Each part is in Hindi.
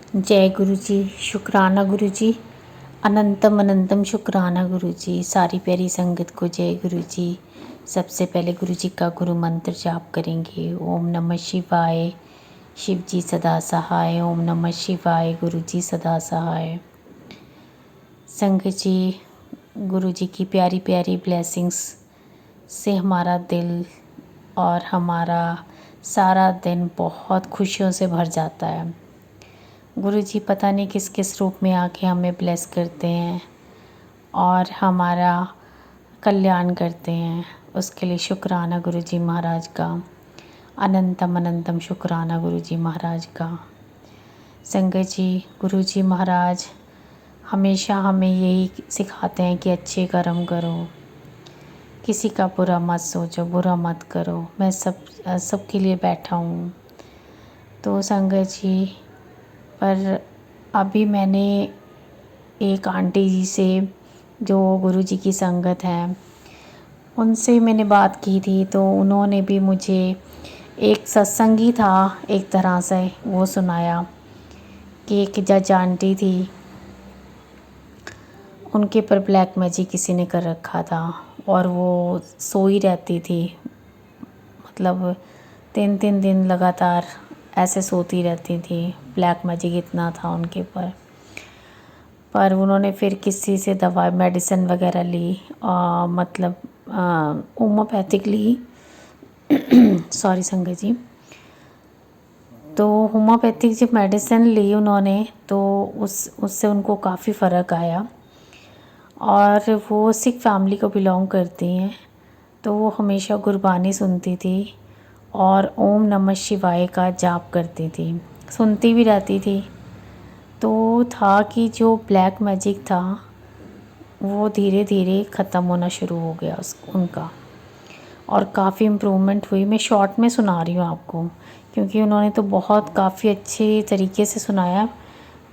जय गुरु जी। शुक्राना गुरु जी। अनंतम अनंतम शुक्राना गुरु जी। सारी प्यारी संगत को जय गुरु जी। सबसे पहले गुरु जी का गुरु मंत्र जाप करेंगे। ओम नमः शिवाय। शिव जी सदा सहाय। ओम नमः शिवाय। गुरु जी सदा सहाय। संगत जी, गुरु जी की प्यारी प्यारी ब्लेसिंग्स से हमारा दिल और हमारा सारा दिन बहुत खुशियों से भर जाता है। गुरु जी पता नहीं किस किस रूप में आके हमें ब्लेस करते हैं और हमारा कल्याण करते हैं। उसके लिए शुक्राना गुरु जी महाराज का। अनंतम अनंतम शुक्राना गुरु जी महाराज का। संगत जी, गुरु जी महाराज हमेशा हमें यही सिखाते हैं कि अच्छे कर्म करो, किसी का बुरा मत सोचो, बुरा मत करो, मैं सबके लिए बैठा हूँ। तो संगत जी, पर अभी मैंने एक आंटी जी से जो गुरु जी की संगत है उनसे मैंने बात की थी, तो उन्होंने भी मुझे एक सत्संगी था एक तरह से वो सुनाया कि एक जज आंटी थी, उनके पर ब्लैक मैजिक किसी ने कर रखा था और वो सोई रहती थी। मतलब 3-3 दिन लगातार ऐसे सोती रहती थी। ब्लैक मैजिक इतना था उनके पर उन्होंने फिर किसी से दवा मेडिसिन वगैरह ली, मतलब होम्योपैथिक ली। सॉरी संगत जी। तो होम्योपैथिक जब मेडिसिन ली उन्होंने तो उससे उनको काफ़ी फ़र्क आया और वो सिख फैमिली को बिलोंग करती हैं। तो वो हमेशा गुरबानी सुनती थी और ओम नमः शिवाय का जाप करती थी, सुनती भी रहती थी। तो था कि जो ब्लैक मैजिक था वो धीरे धीरे ख़त्म होना शुरू हो गया उनका, और काफ़ी इम्प्रूवमेंट हुई। मैं शॉर्ट में सुना रही हूँ आपको, क्योंकि उन्होंने तो बहुत काफ़ी अच्छे तरीके से सुनाया,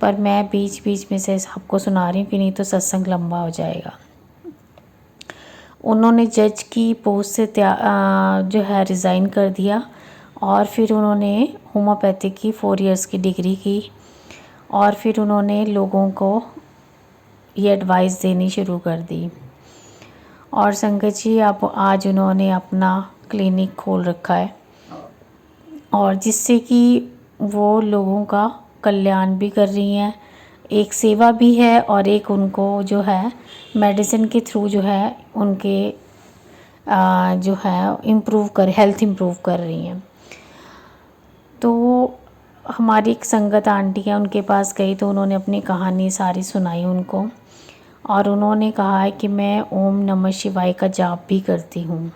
पर मैं बीच बीच में से आपको सुना रही हूँ कि नहीं तो सत्संग लंबा हो जाएगा। उन्होंने जज की पोस्ट से जो है रिज़ाइन कर दिया और फिर उन्होंने होम्योपैथिक की 4 इयर्स की डिग्री की और फिर उन्होंने लोगों को ये एडवाइस देनी शुरू कर दी। और संगत जी, अब आज उन्होंने अपना क्लिनिक खोल रखा है और जिससे कि वो लोगों का कल्याण भी कर रही हैं। एक सेवा भी है और एक उनको जो है मेडिसिन के थ्रू जो है उनके जो है हेल्थ इम्प्रूव कर रही हैं। तो हमारी एक संगत आंटी है, उनके पास गई तो उन्होंने अपनी कहानी सारी सुनाई उनको, और उन्होंने कहा है कि मैं ओम नमः शिवाय का जाप भी करती हूँ।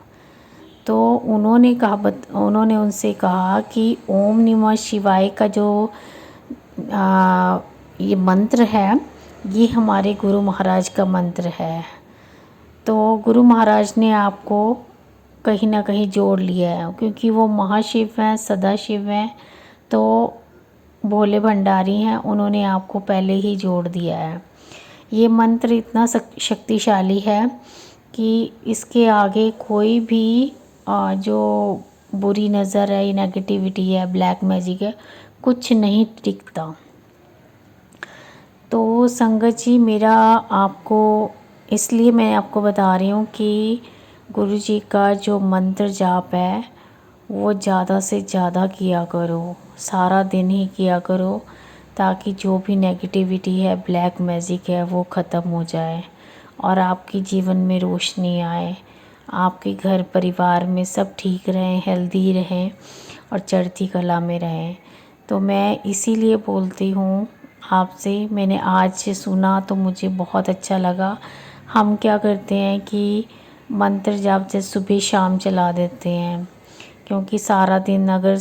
तो उन्होंने उनसे कहा कि ओम नमः शिवाय का जो ये मंत्र है ये हमारे गुरु महाराज का मंत्र है। तो गुरु महाराज ने आपको कहीं ना कहीं जोड़ लिया है, क्योंकि वो महाशिव हैं, सदा शिव हैं, तो भोले भंडारी हैं। उन्होंने आपको पहले ही जोड़ दिया है। ये मंत्र इतना शक्तिशाली है कि इसके आगे कोई भी जो बुरी नज़र है, नेगेटिविटी है, ब्लैक मैजिक है, कुछ नहीं टिकता। तो संगत जी, मेरा आपको इसलिए मैं आपको बता रही हूँ कि गुरु जी का जो मंत्र जाप है वो ज़्यादा से ज़्यादा किया करो, सारा दिन ही किया करो, ताकि जो भी नेगेटिविटी है, ब्लैक मैजिक है, वो ख़त्म हो जाए और आपके जीवन में रोशनी आए, आपके घर परिवार में सब ठीक रहें, हेल्दी रहें और चढ़ती कला में रहें। तो मैं इसीलिए बोलती हूँ आपसे। मैंने आज से सुना तो मुझे बहुत अच्छा लगा। हम क्या करते हैं कि मंत्र जाप जैसे सुबह शाम चला देते हैं, क्योंकि सारा दिन अगर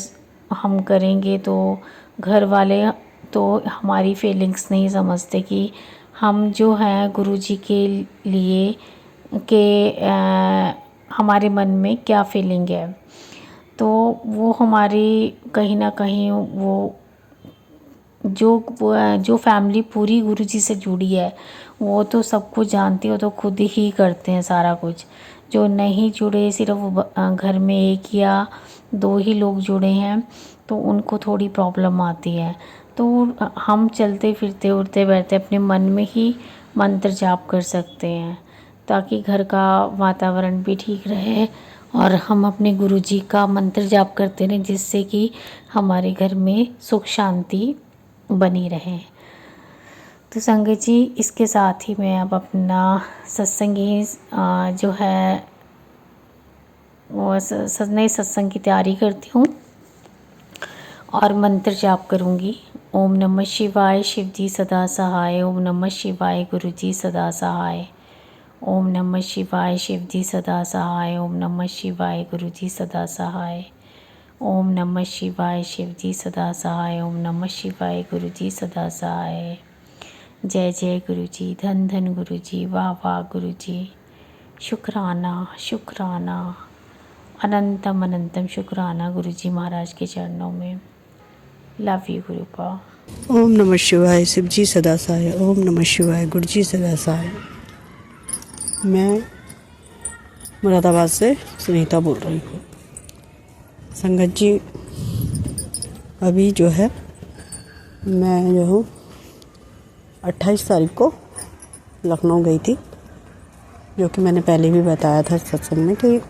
हम करेंगे तो घर वाले तो हमारी फीलिंग्स नहीं समझते कि हम जो हैं गुरु जी के लिए हमारे मन में क्या फीलिंग है। तो वो हमारी कहीं ना कहीं वो जो फैमिली पूरी गुरु जी से जुड़ी है वो तो सब कुछ जानती हो, तो खुद ही करते हैं सारा कुछ। जो नहीं जुड़े, सिर्फ घर में 1 या 2 ही लोग जुड़े हैं, तो उनको थोड़ी प्रॉब्लम आती है। तो हम चलते फिरते उठते बैठते अपने मन में ही मंत्र जाप कर सकते हैं, ताकि घर का वातावरण भी ठीक रहे और हम अपने गुरुजी का मंत्र जाप करते रहें, जिससे कि हमारे घर में सुख शांति बनी रहे। तो संगत जी, इसके साथ ही मैं अब अपना सत्संगी जो है वो नए सत्संग की तैयारी करती हूँ और मंत्र जाप करूँगी। ओम नमः शिवाय, शिव जी सदा सहाय। ओम नमः शिवाय, गुरु जी सदा सहाय। ओम नमः शिवाय, शिव जी सदा सहाय। ओम नमः शिवाय, गुरु जी सदा सहाय। ओम नमः शिवाय, शिव जी सदा सहाय। ओम नमः शिवाय, गुरु जी सदा सहाय। जय जय गुरु जी, धन धन गुरु जी, वाह वाह गुरु जी, शुक्राना शुक्राना, अनंतम अनंतम शुक्राना गुरु जी महाराज के चरणों में। Love you गुरुपा। ओम नमः शिवाय, शिव जी सदा सहाय। ओम नमः शिवाय, गुरु जी सदा सहाय। मैं मुरादाबाद से सुनीता बोल रही हूँ। संगत जी, अभी जो है मैं जो हूँ 28 तारीख को लखनऊ गई थी, जो कि मैंने पहले भी बताया था सत्संग में कि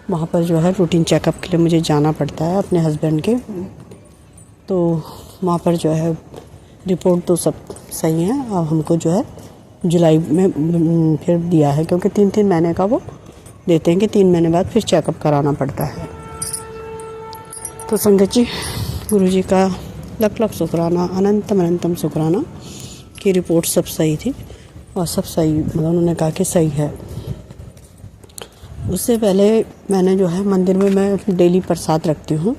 वहाँ पर जो है रूटीन चेकअप के लिए मुझे जाना पड़ता है अपने हस्बैंड के। तो वहाँ पर जो है रिपोर्ट तो सब सही है। अब हमको जो है जुलाई में फिर दिया है, क्योंकि 3-3 महीने का वो देते हैं कि 3 महीने बाद फिर चेकअप कराना पड़ता है। तो संगत जी, गुरु जी का लख लख शुक्राना, अनंतम अनंतम शुक्राना कि रिपोर्ट सब सही थी और सब सही, मतलब उन्होंने कहा कि सही है। उससे पहले मैंने जो है मंदिर में मैं डेली प्रसाद रखती हूँ,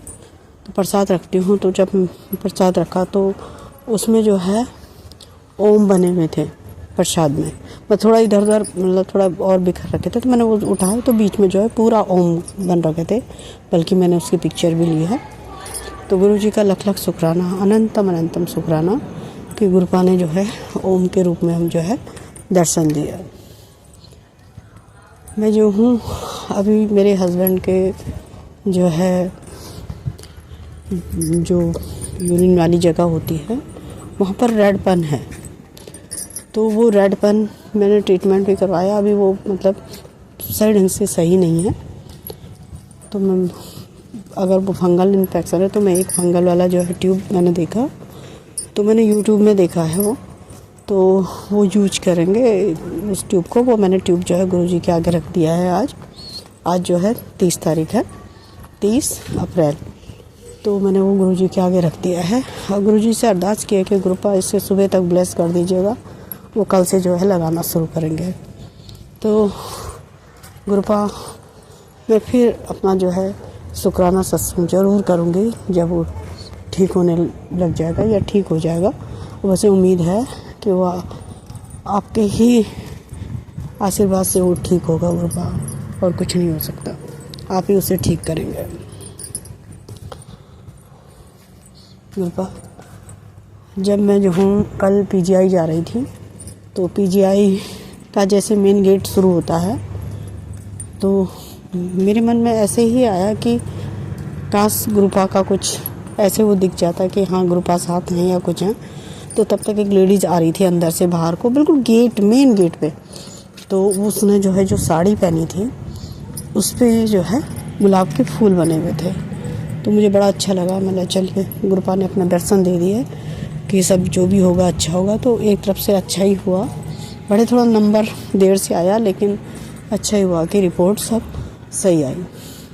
तो प्रसाद रखती हूँ, तो जब प्रसाद रखा तो उसमें जो है ओम बने हुए थे प्रसाद में। मैं थोड़ा इधर उधर मतलब थोड़ा और बिखर रखे थे, तो मैंने वो उठाए तो बीच में जो है पूरा ओम बन रखे थे, बल्कि मैंने उसकी पिक्चर भी ली है। तो गुरु जी का लख लख शुक्राना, अनंतम अनंतम शुक्राना कि गुरुपा ने जो है ओम के रूप में हम जो है दर्शन दिया। मैं जो हूँ अभी मेरे हस्बैंड के जो है जो यूरिन वाली जगह होती है वहाँ पर रेडपन है, तो वो रेडपन मैंने ट्रीटमेंट भी करवाया। अभी वो मतलब सही ढंग से सही नहीं है। तो मैं अगर वो फंगल इन्फेक्शन है तो मैं एक फंगल वाला जो है ट्यूब मैंने देखा, तो मैंने यूट्यूब में देखा है वो, तो वो यूज करेंगे उस ट्यूब को। वो मैंने ट्यूब जो है गुरुजी के आगे रख दिया है। आज जो है 30 तारीख है, 30 अप्रैल, तो मैंने वो गुरुजी के आगे रख दिया है और गुरुजी से अरदास किया कि गुरुपा इसे सुबह तक ब्लेस कर दीजिएगा, वो कल से जो है लगाना शुरू करेंगे। तो गुरुपा मैं फिर अपना जो है शुक्राना सत्संग जरूर करूँगी जब वो ठीक होने लग जाएगा या ठीक हो जाएगा। वैसे उम्मीद है कि वो आपके ही आशीर्वाद से वो ठीक होगा गुरुपा, और कुछ नहीं हो सकता, आप ही उसे ठीक करेंगे गुरुपा। जब मैं जो हूँ कल पीजीआई जा रही थी, तो पीजीआई का जैसे मेन गेट शुरू होता है, तो मेरे मन में ऐसे ही आया कि काश गुरुपा का कुछ ऐसे वो दिख जाता कि हाँ गुरुपा साथ हैं या कुछ हैं। तो तब तक एक लेडीज़ आ रही थी अंदर से बाहर को, बिल्कुल मेन गेट पे। तो उसने जो है जो साड़ी पहनी थी उस पर जो है गुलाब के फूल बने हुए थे, तो मुझे बड़ा अच्छा लगा। मैंने चलिए गुरुपा ने अपना दर्शन दे दिए कि सब जो भी होगा अच्छा होगा। तो एक तरफ से अच्छा ही हुआ, बड़े थोड़ा नंबर देर से आया लेकिन अच्छा ही हुआ कि रिपोर्ट सब सही आई।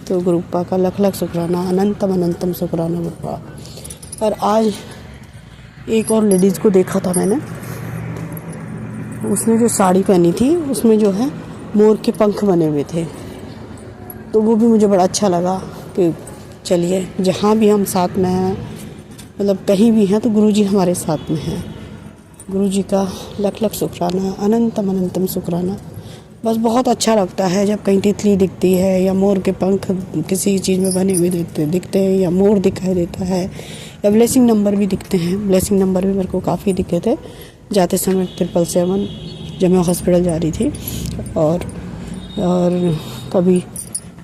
तो गुरुपा का लख लख शुक्राना, अनंतम अनंतम शुक्राना गुरुपा। और आज एक और लेडीज़ को देखा था मैंने, उसने जो साड़ी पहनी थी उसमें जो है मोर के पंख बने हुए थे, तो वो भी मुझे बड़ा अच्छा लगा कि चलिए जहाँ भी हम साथ में हैं, मतलब कहीं भी हैं, तो गुरुजी हमारे साथ में हैं। गुरुजी का लख लख शुक्राना, अनंतम अनंतम शुक्राना। बस बहुत अच्छा लगता है जब कहीं तितली दिखती है या मोर के पंख किसी चीज़ में बने हुए दिखते हैं, या मोर दिखाई देता है, या ब्लेसिंग नंबर भी दिखते हैं। ब्लेसिंग नंबर भी मेरे को काफ़ी दिखे थे जाते समय 777 जब मैं हॉस्पिटल जा रही थी, और कभी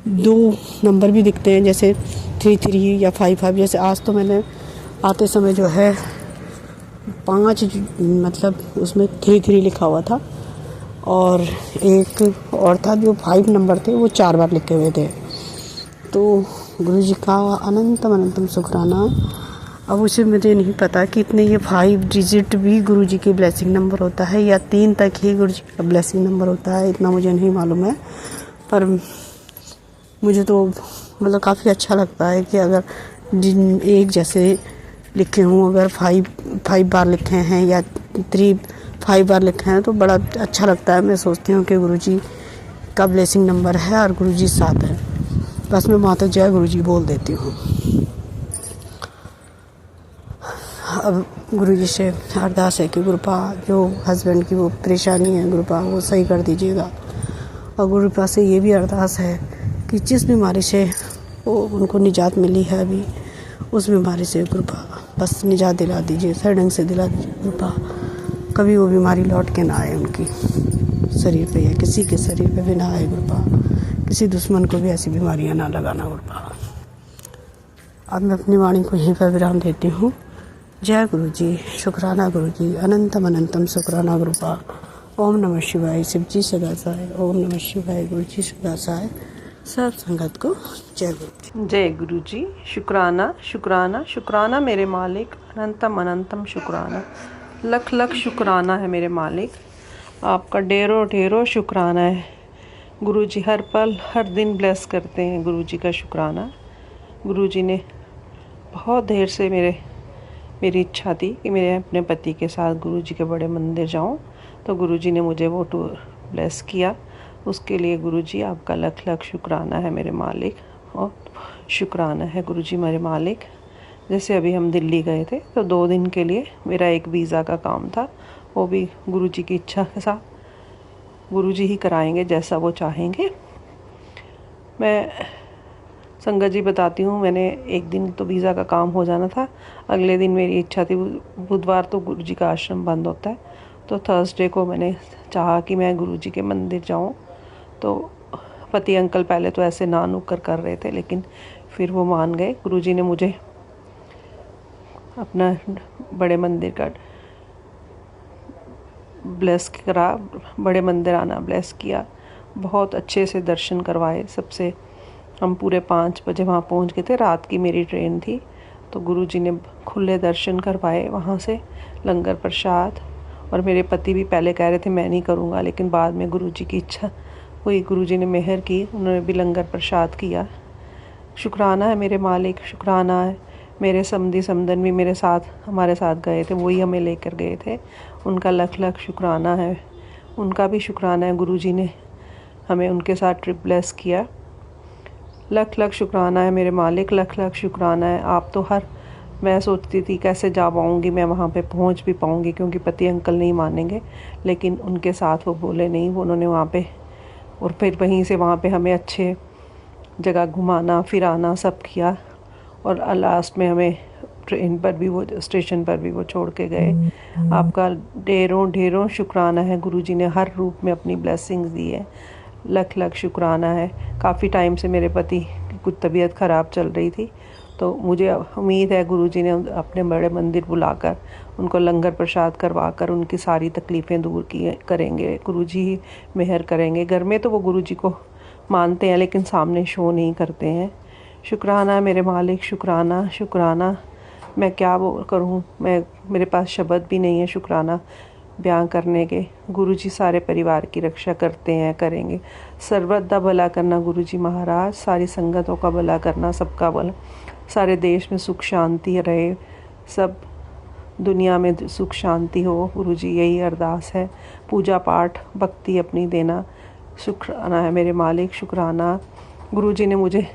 2 नंबर भी दिखते हैं जैसे 33 या 55। जैसे आज तो मैंने आते समय जो है 5 मतलब उसमें 3 लिखा हुआ था, और एक और था जो 5 नंबर थे वो 4 बार लिखे हुए थे। तो गुरु जी का अनंतम अनंतम शुक्राना। अब उसे मुझे नहीं पता कि इतने ये 5 डिजिट भी गुरु जी की ब्लेसिंग नंबर होता है या 3 तक ही गुरु जी का ब्लेसिंग नंबर होता है, इतना मुझे नहीं मालूम है। पर मुझे तो मतलब काफ़ी अच्छा लगता है कि अगर जिन एक जैसे लिखे हों, अगर 5 बार लिखे हैं या 5 बार लिखे हैं तो बड़ा अच्छा लगता है। मैं सोचती हूँ कि गुरु जी का ब्लेसिंग नंबर है और गुरु जी साथ है। बस मैं माता जय गुरु जी बोल देती हूँ। अब गुरु जी से अरदास है कि गुरुपा जो हस्बैंड की वो परेशानी है गुरुपा वो सही कर दीजिएगा। और गुरुपा से ये भी अरदास है कि जिस बीमारी से वो उनको निजात मिली है अभी, उस बीमारी से गुरुपा बस निजात दिला दीजिए, सही ढंग से दिला दीजिए गुरुपा। कभी वो बीमारी लौट के ना आए उनकी शरीर पे या किसी के शरीर पे भी ना आए गुरुपा। किसी दुश्मन को भी ऐसी बीमारियां ना लगाना गुरुपा। अब मैं अपनी वाणी को यहीं पर विराम देती हूँ। जय गुरु जी, शुक्राना गुरु जी, अनंतम अनंतम शुक्राना गुरुपा। ओम नमः शिवाय, शिव जी सदा सहाय। ओम नमः शिवाय, गुरु जी सदा सहाय। सब संगत को जय गुरु जी। जय गुरु जी। शुक्राना शुक्राना शुक्राना मेरे मालिक, अनंतम अनंतम शुक्राना। लख लख शुक्राना है मेरे मालिक, आपका ढेरों ढेरों शुक्राना है। गुरु जी हर पल हर दिन ब्लेस करते हैं। गुरु जी का शुक्राना। गुरु जी ने बहुत देर से मेरी इच्छा थी कि मेरे अपने पति के साथ गुरु जी के बड़े मंदिर जाऊं, तो गुरु जी ने मुझे वो टूर ब्लेस किया। उसके लिए गुरु जी आपका लख लख शुक्राना है मेरे मालिक, और शुक्राना है गुरु जी मेरे मालिक। जैसे अभी हम दिल्ली गए थे तो 2 दिन के लिए मेरा एक वीज़ा का काम था, वो भी गुरु जी की इच्छा के साथ गुरु जी ही कराएंगे जैसा वो चाहेंगे। मैं संगत जी बताती हूँ, मैंने एक दिन तो वीज़ा का काम हो जाना था, अगले दिन मेरी इच्छा थी, बुधवार तो गुरु जी का आश्रम बंद होता है, तो थर्सडे को मैंने चाहा कि मैं गुरु जी के मंदिर जाऊँ। तो पति अंकल पहले तो ऐसे ना नुक्कर कर रहे थे, लेकिन फिर वो मान गए। गुरु जी ने मुझे अपना बड़े मंदिर का ब्लेस करा, बड़े मंदिर आना ब्लेस किया, बहुत अच्छे से दर्शन करवाए सबसे। हम पूरे 5 बजे वहाँ पहुँच गए थे, रात की मेरी ट्रेन थी, तो गुरु जी ने खुले दर्शन करवाए वहाँ से, लंगर प्रसाद। और मेरे पति भी पहले कह रहे थे मैं नहीं करूँगा, लेकिन बाद में गुरु जी की इच्छा हुई, गुरु जी ने मेहर की, उन्होंने भी लंगर प्रसाद किया। शुक्राना है मेरे मालिक, शुक्राना है। मेरे समधी समदन भी मेरे साथ हमारे साथ गए थे, वही हमें लेकर गए थे, उनका लख लख शुक्राना है। उनका भी शुक्राना है, गुरु जी ने हमें उनके साथ ट्रिप ब्लेस किया। लख लख शुक्राना है मेरे मालिक, लख लख शुक्राना है। आप तो मैं सोचती थी कैसे जा पाऊँगी मैं वहाँ पे, पहुँच भी पाऊँगी, क्योंकि पति अंकल नहीं मानेंगे, लेकिन उनके साथ वो बोले नहीं, वो उन्होंने वहाँ पे, और फिर वहीं से वहाँ पे हमें अच्छे जगह घुमाना फिराना सब किया, और लास्ट में हमें ट्रेन पर भी वो, स्टेशन पर भी वो छोड़ के गए। आपका ढेरों ढेरों शुक्राना है, गुरु जी ने हर रूप में अपनी ब्लेसिंग्स दी है। लख लख शुक्राना है। काफ़ी टाइम से मेरे पति की कुछ तबीयत ख़राब चल रही थी, तो मुझे उम्मीद है गुरु जी ने अपने बड़े मंदिर बुलाकर उनको लंगर प्रसाद करवा कर उनकी सारी तकलीफ़ें दूर करेंगे। गुरु जी ही मेहर करेंगे। घर में तो वो गुरु जी को मानते हैं, लेकिन सामने शो नहीं करते हैं। शुक्राना मेरे मालिक, शुक्राना शुक्राना। मैं क्या वो करूँ, मेरे पास शब्द भी नहीं है शुक्राना बयां करने के। गुरु जी सारे परिवार की रक्षा करते हैं, करेंगे। सर्वदा भला करना गुरु जी महाराज, सारी संगतों का भला करना, सबका भला, सारे देश में सुख शांति रहे, सब दुनिया में सुख शांति हो। गुरु जी यही अरदास है। पूजा पाठ भक्ति अपनी देना। शुक्राना है मेरे मालिक, शुक्राना। गुरु जी ने मुझे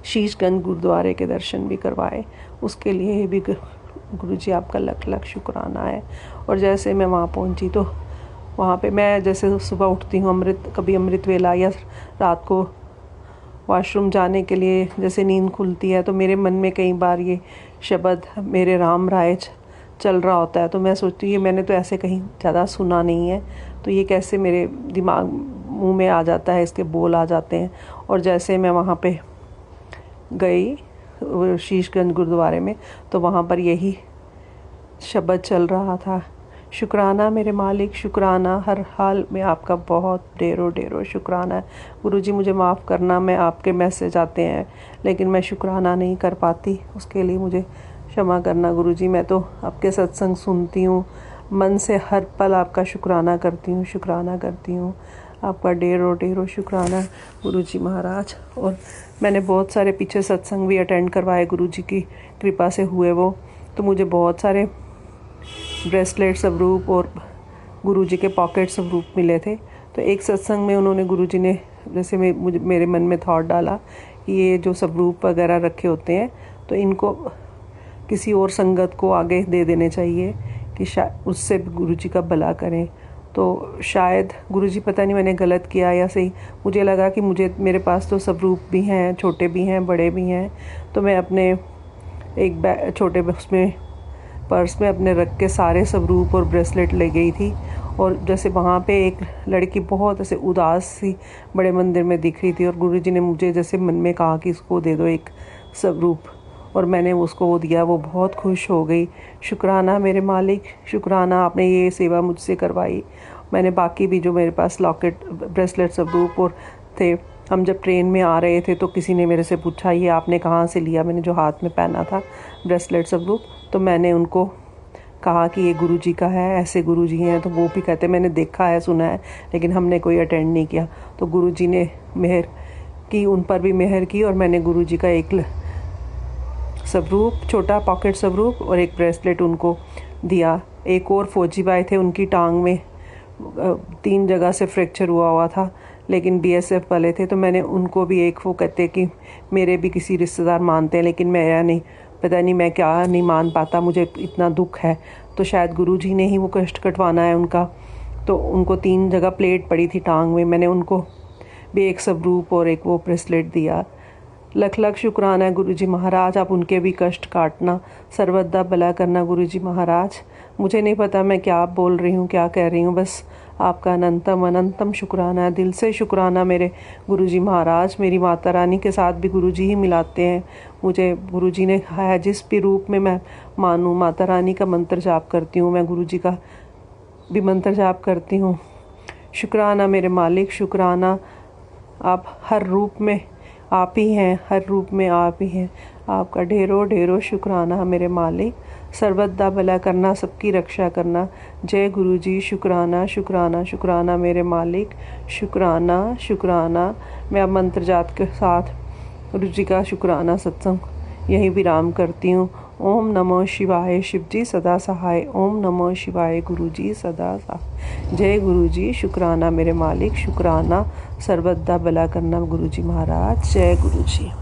शीशगंज गुरुद्वारे के दर्शन भी करवाए, उसके लिए भी गुरु जी आपका लख लख शुक्राना है। और जैसे मैं वहाँ पहुँची तो वहाँ पे मैं जैसे सुबह उठती हूँ, कभी अमृत वेला या रात को वॉशरूम जाने के लिए जैसे नींद खुलती है, तो मेरे मन में कई बार ये शब्द मेरे राम राय चल रहा होता है। तो मैं सोचती हूँ ये मैंने तो ऐसे कहीं ज़्यादा सुना नहीं है, तो ये कैसे मेरे दिमाग मुंह में आ जाता है, इसके बोल आ जाते हैं। और जैसे मैं वहाँ पे गई शीशगंज गुरुद्वारे में, तो वहाँ पर यही शब्द चल रहा था, शुक्राना मेरे मालिक, शुक्राना, हर हाल में आपका बहुत ढेरों ढेरों शुक्राना है। गुरुजी मुझे माफ़ करना, मैं आपके मैसेज आते हैं लेकिन मैं शुक्राना नहीं कर पाती, उसके लिए मुझे क्षमा करना गुरुजी। मैं तो आपके सत्संग सुनती हूँ, मन से हर पल आपका शुक्राना करती हूँ, शुक्राना करती हूँ। आपका ढेरों ढेरों शुक्राना गुरुजी महाराज। और मैंने बहुत सारे पीछे सत्संग भी अटेंड करवाए, गुरुजी की कृपा से हुए वो, तो मुझे बहुत सारे ब्रेसलेट स्वरूप और गुरुजी के पॉकेट स्वरूप मिले थे। तो एक सत्संग में उन्होंने, गुरुजी ने जैसे मेरे मन में थॉट डाला कि ये जो स्वरूप वगैरह रखे होते हैं तो इनको किसी और संगत को आगे दे देने चाहिए कि शायद उससे भी गुरुजी का भला करें। तो शायद गुरुजी, पता नहीं मैंने गलत किया या सही, मुझे लगा कि मेरे पास तो स्वरूप भी हैं, छोटे भी हैं, बड़े भी हैं, तो मैं अपने एक छोटे उसमें पर्स में अपने रख के सारे स्वरूप और ब्रेसलेट ले गई थी। और जैसे वहाँ पे एक लड़की बहुत ऐसे उदास सी बड़े मंदिर में दिख रही थी और गुरुजी ने मुझे जैसे मन में कहा कि इसको दे दो एक स्वरूप, और मैंने उसको वो दिया। वो बहुत खुश हो गई। शुक्राना मेरे मालिक, शुक्राना, आपने ये सेवा मुझसे करवाई। मैंने बाकी भी जो मेरे पास लॉकेट, ब्रेसलेट स्वरूप और थे, हम जब ट्रेन में आ रहे थे तो किसी ने मेरे से पूछा ये आपने कहाँ से लिया, मैंने जो हाथ में पहना था ब्रेसलेट स्वरूप, तो मैंने उनको कहा कि ये गुरुजी का है, ऐसे गुरुजी हैं। तो वो भी कहते मैंने देखा है, सुना है, लेकिन हमने कोई अटेंड नहीं किया। तो गुरुजी ने मेहर की, उन पर भी मेहर की, और मैंने गुरुजी का एक स्वरूप, छोटा पॉकेट स्वरूप और एक ब्रेसलेट उनको दिया। एक और फौजी भाई थे, उनकी टांग में 3 जगह से फ्रैक्चर हुआ था, लेकिन BSF वाले थे, तो मैंने उनको भी एक, वो कहते कि मेरे भी किसी रिश्तेदार मानते हैं लेकिन मेरा नहीं, पता नहीं मैं क्या नहीं मान पाता, मुझे इतना दुख है। तो शायद गुरुजी ने ही वो कष्ट कटवाना है उनका। तो उनको 3 जगह प्लेट पड़ी थी टांग में, मैंने उनको भी एक स्वरूप और एक वो ब्रेसलेट दिया। लख लख शुक्राना है गुरुजी महाराज, आप उनके भी कष्ट काटना, सर्वदा भला करना गुरुजी महाराज। मुझे नहीं पता मैं क्या बोल रही हूँ, क्या कह रही हूँ, बस आपका अनंतम अनंतम शुक्राना है, दिल से शुक्राना मेरे गुरुजी महाराज। मेरी माता रानी के साथ भी गुरुजी ही मिलाते हैं मुझे। गुरुजी ने कहा है जिस भी रूप में मैं मानूँ, माता रानी का मंत्र जाप करती हूँ, मैं गुरुजी का भी मंत्र जाप करती हूँ। शुक्राना मेरे मालिक, शुक्राना, आप हर रूप में आप ही हैं, हर रूप में आप ही हैं। आपका ढेरों ढेरों शुक्राना मेरे मालिक, सर्वदा भला करना, सबकी रक्षा करना। जय गुरुजी, शुक्राना शुक्राना शुक्राना मेरे मालिक, शुक्राना शुक्राना। मैं अब मंत्र जाप के साथ गुरुजी का शुक्राना सत्संग यहीं विराम करती हूँ। ओम नमो शिवाय, शिवजी सदा सहाय। ओम नमो शिवाय, गुरुजी सदा सहाय। जय गुरुजी, शुक्राना मेरे मालिक, शुक्राना, सर्वदा भला करना गुरुजी महाराज। जय गुरुजी।